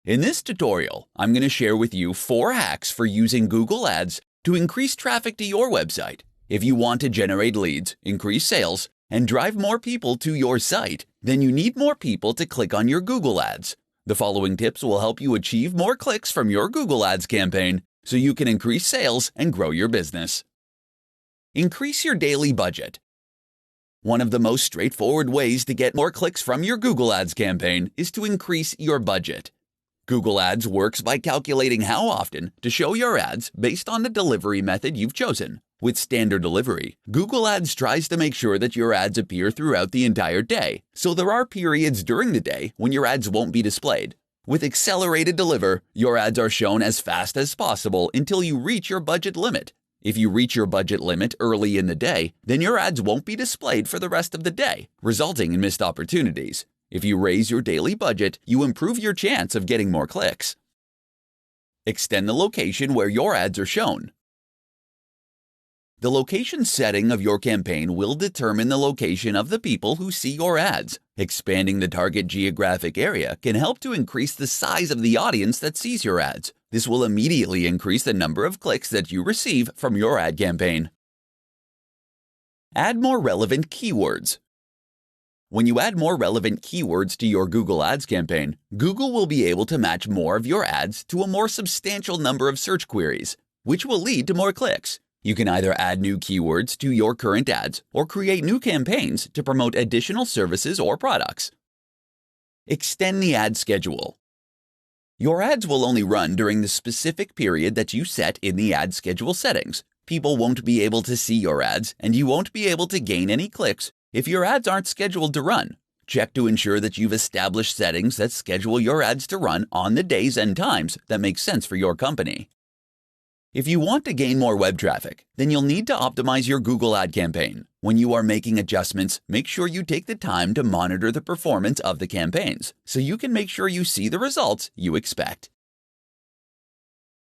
In this tutorial, I'm going to share with you 4 hacks for using Google Ads to increase traffic to your website. If you want to generate leads, increase sales, and drive more people to your site, then you need more people to click on your Google Ads. The following tips will help you achieve more clicks from your Google Ads campaign so you can increase sales and grow your business. Increase your daily budget. One of the most straightforward ways to get more clicks from your Google Ads campaign is to increase your budget. Google Ads works by calculating how often to show your ads based on the delivery method you've chosen. With standard delivery, Google Ads tries to make sure that your ads appear throughout the entire day, so there are periods during the day when your ads won't be displayed. With accelerated deliver, your ads are shown as fast as possible until you reach your budget limit. If you reach your budget limit early in the day, then your ads won't be displayed for the rest of the day, resulting in missed opportunities. If you raise your daily budget, you improve your chance of getting more clicks. Extend the location where your ads are shown. The location setting of your campaign will determine the location of the people who see your ads. Expanding the target geographic area can help to increase the size of the audience that sees your ads. This will immediately increase the number of clicks that you receive from your ad campaign. Add more relevant keywords. When you add more relevant keywords to your Google Ads campaign, Google will be able to match more of your ads to a more substantial number of search queries, which will lead to more clicks. You can either add new keywords to your current ads or create new campaigns to promote additional services or products. Extend the ad schedule. Your ads will only run during the specific period that you set in the ad schedule settings. People won't be able to see your ads, and you won't be able to gain any clicks if your ads aren't scheduled to run. Check to ensure that you've established settings that schedule your ads to run on the days and times that make sense for your company. If you want to gain more web traffic, then you'll need to optimize your Google ad campaign. When you are making adjustments, make sure you take the time to monitor the performance of the campaigns so you can make sure you see the results you expect.